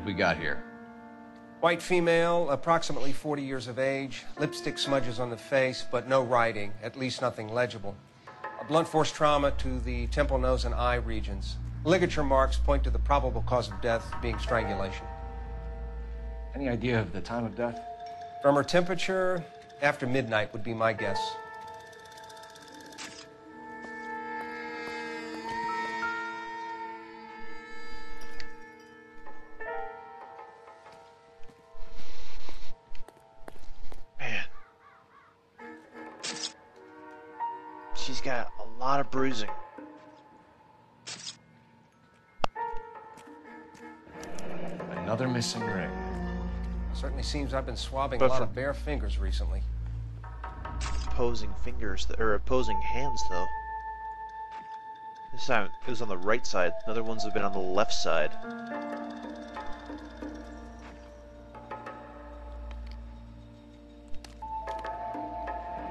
What we got here? White female, approximately 40 years of age, lipstick smudges on the face, but no writing, at least nothing legible. A blunt force trauma to the temple, nose, and eye regions. Ligature marks point to the probable cause of death being strangulation. Any idea of the time of death? From her temperature, after midnight would be my guess. Man. She's got a lot of bruising. Another missing ring. Certainly seems I've been swabbing a lot of bare fingers recently. Opposing fingers, or opposing hands, though. This time it was on the right side. The other ones have been on the left side.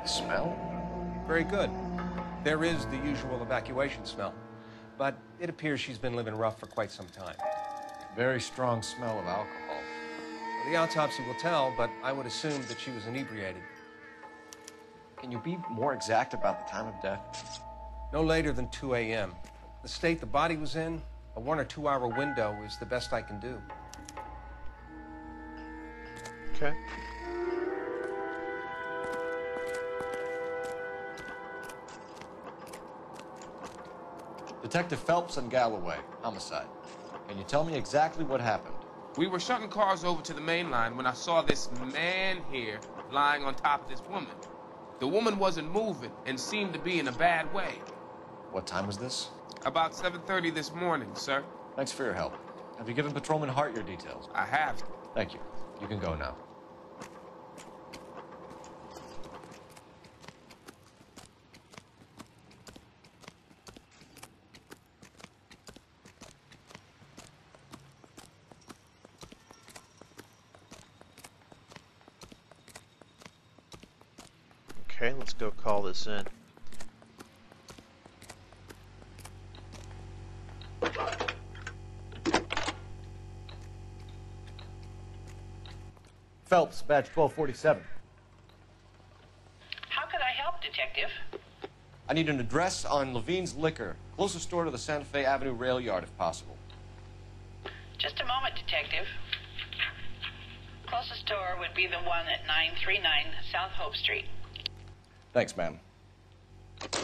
The smell? Very good. There is the usual evacuation smell, but it appears she's been living rough for quite some time. Very strong smell of alcohol. The autopsy will tell, but I would assume that she was inebriated. Can you be more exact about the time of death? No later than 2 a.m. The state the body was in, a 1 or 2 hour window is the best I can do. Okay. Detective Phelps and Galloway, homicide. Can you tell me exactly what happened? We were shutting cars over to the main line when I saw this man here lying on top of this woman. The woman wasn't moving and seemed to be in a bad way. What time was this? About 7:30 this morning, sir. Thanks for your help. Have you given Patrolman Hart your details? I have. Thank you. You can go now. Okay, let's go call this in. Phelps, badge 1247. How can I help, Detective? I need an address on Levine's Liquor. Closest store to the Santa Fe Avenue rail yard, if possible. Just a moment, Detective. Closest store would be the one at 939 South Hope Street. Thanks, ma'am. Okay.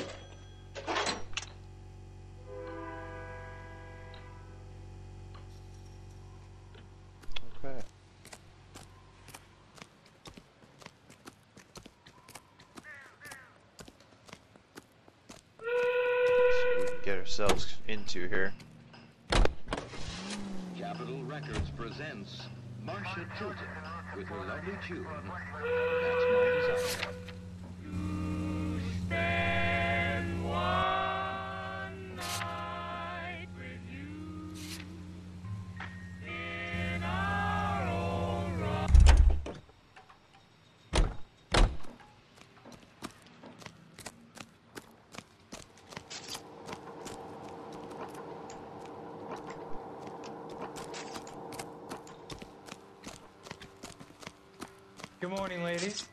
See what we can get ourselves into here. Capitol Records presents Marcia Tilton with her lovely tune, That's My Desire. You spend one night with you in our own room. Good morning, ladies.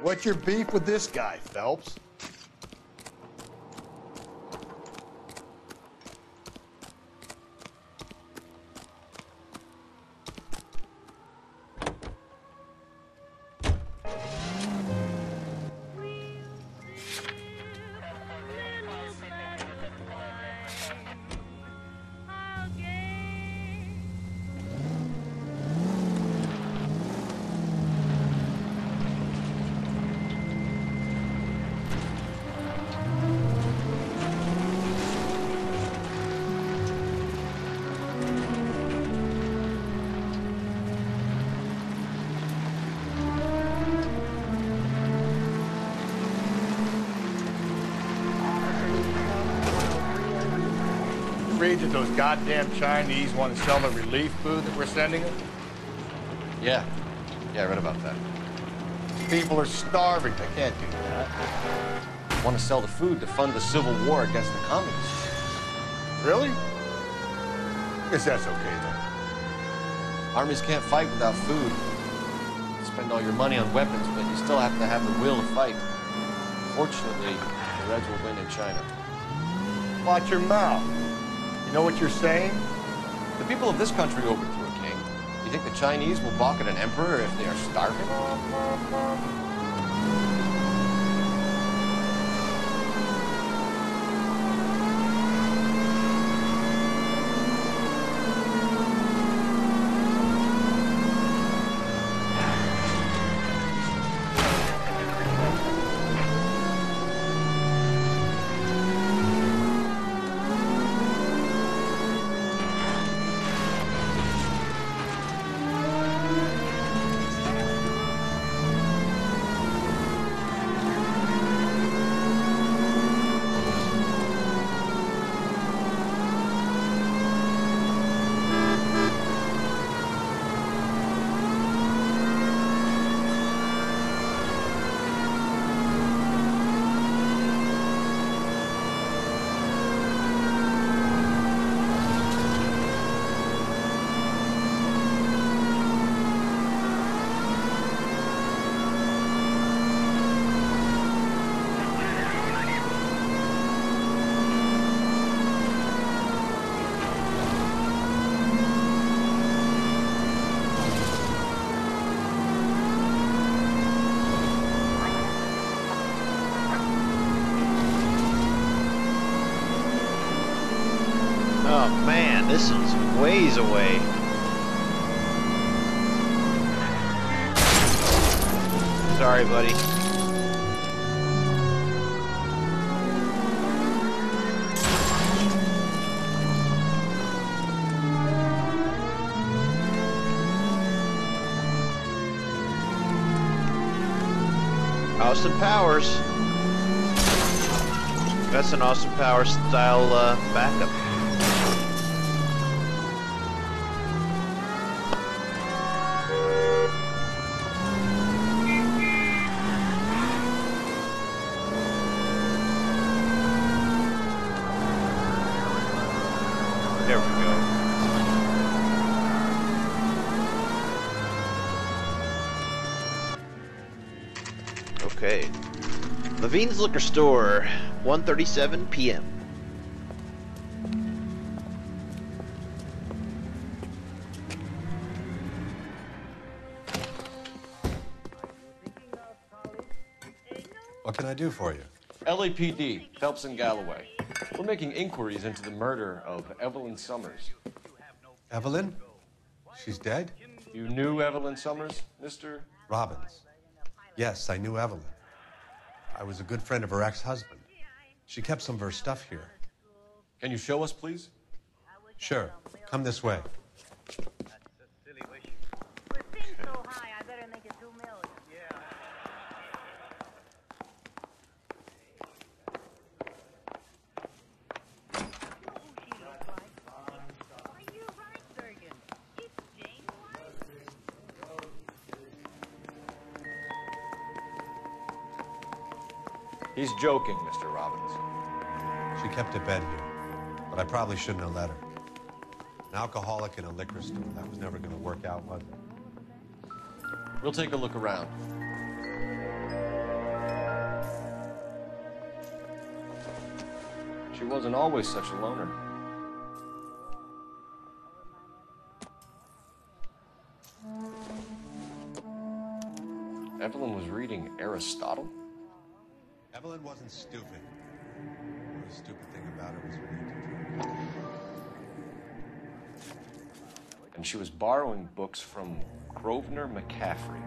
What's your beef with this guy, Phelps? Afraid that those goddamn Chinese want to sell the relief food that we're sending them? Yeah. Yeah, I read about that. People are starving. They can't do that. want to sell the food to fund the civil war against the communists. Really? Guess that's okay then. Armies can't fight without food. You spend all your money on weapons, but you still have to have the will to fight. Fortunately, the Reds will win in China. Watch your mouth. You know what you're saying? The people of this country overthrew a king. You think the Chinese will balk at an emperor if they are starving? Oh man, this one's ways away. Sorry, buddy. Austin Powers. That's an Austin Powers style backup. There we go. Okay. Levine's Liquor Store, 1:37 p.m. What can I do for you? LAPD, Phelps and Galloway. We're making inquiries into the murder of Evelyn Summers. Evelyn? She's dead? You knew Evelyn Summers, Mr. Robbins. Yes, I knew Evelyn. I was a good friend of her ex-husband. She kept some of her stuff here. Can you show us, please? Sure. Come this way. He's joking, Mr. Robbins. She kept a bed here, but I probably shouldn't have let her. An alcoholic in a liquor store, that was never going to work out, was it? We'll take a look around. She wasn't always such a loner. Evelyn was reading Aristotle? Evelyn wasn't stupid. The only stupid thing about her was her need to drink. And she was borrowing books from Grosvenor McCaffrey.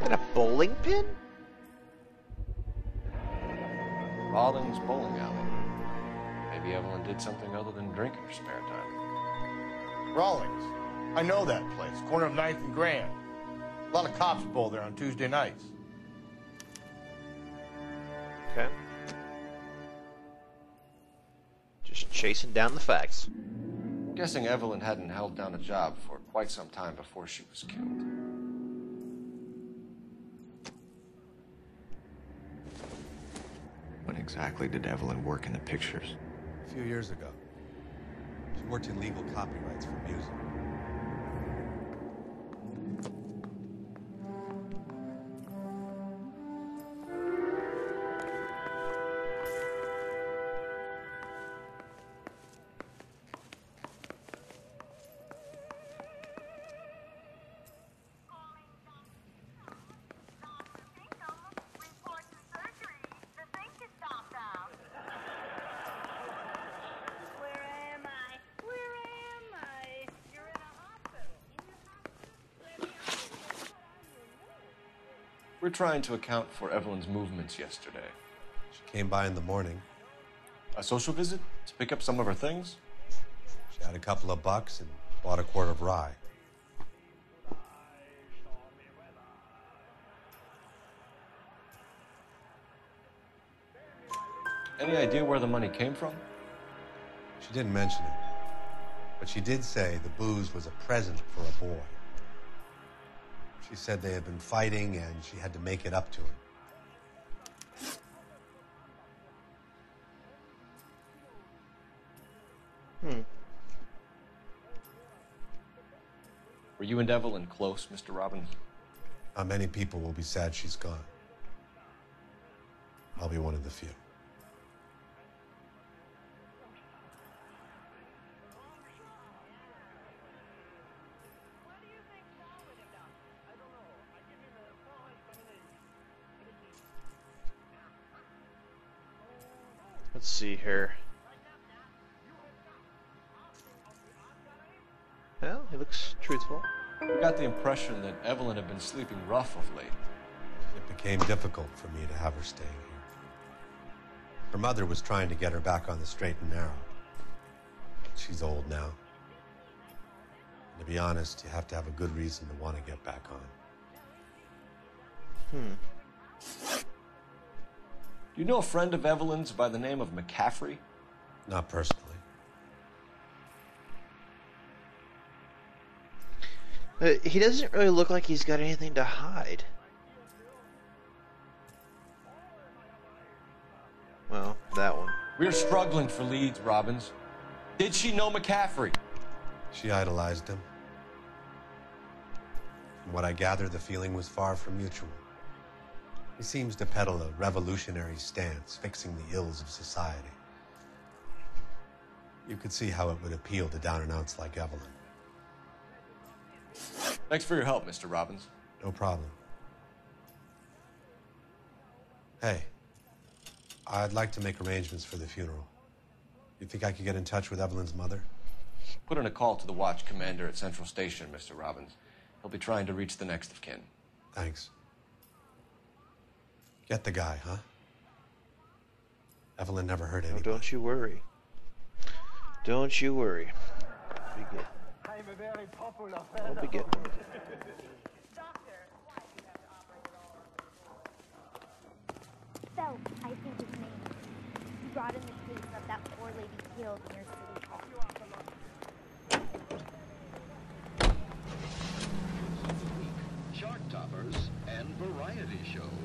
And a bowling pin? Rawlings bowling alley. Maybe Evelyn did something other than drink in her spare time. Rawlings. I know that place. Corner of 9th and Grand. A lot of cops bowl there on Tuesday nights. Okay. Just chasing down the facts. I'm guessing Evelyn hadn't held down a job for quite some time before she was killed. When exactly did Evelyn work in the pictures? A few years ago. She worked in legal copyrights for music. We're trying to account for Evelyn's movements yesterday. She came by in the morning. A social visit? To pick up some of her things? She had a couple of bucks and bought a quart of rye. Any idea where the money came from? She didn't mention it, but she did say the booze was a present for a boy. She said they had been fighting and she had to make it up to him. Were you and Evelyn close, Mr. Robbins? Not many people will be sad she's gone. I'll be one of the few. Let's see here. Well, he looks truthful. We got the impression that Evelyn had been sleeping rough of late. It became difficult for me to have her staying here. Her mother was trying to get her back on the straight and narrow. She's old now. And to be honest, you have to have a good reason to want to get back on. Do you know a friend of Evelyn's by the name of McCaffrey? Not personally. He doesn't really look like he's got anything to hide. Well, that one. We're struggling for leads, Robbins. Did she know McCaffrey? She idolized him. From what I gather, the feeling was far from mutual. He seems to peddle a revolutionary stance, fixing the ills of society. You could see how it would appeal to down-and-outs like Evelyn. Thanks for your help, Mr. Robbins. No problem. Hey, I'd like to make arrangements for the funeral. You think I could get in touch with Evelyn's mother? Put in a call to the watch commander at Central Station, Mr. Robbins. He'll be trying to reach the next of kin. Thanks. Get the guy, huh? Evelyn never hurt anybody. Oh, don't you worry. Don't you worry. Be good. I'll be getting him. Phelps, I think his name. He brought in the case of that poor lady killed near City Hall. Chart toppers and variety shows.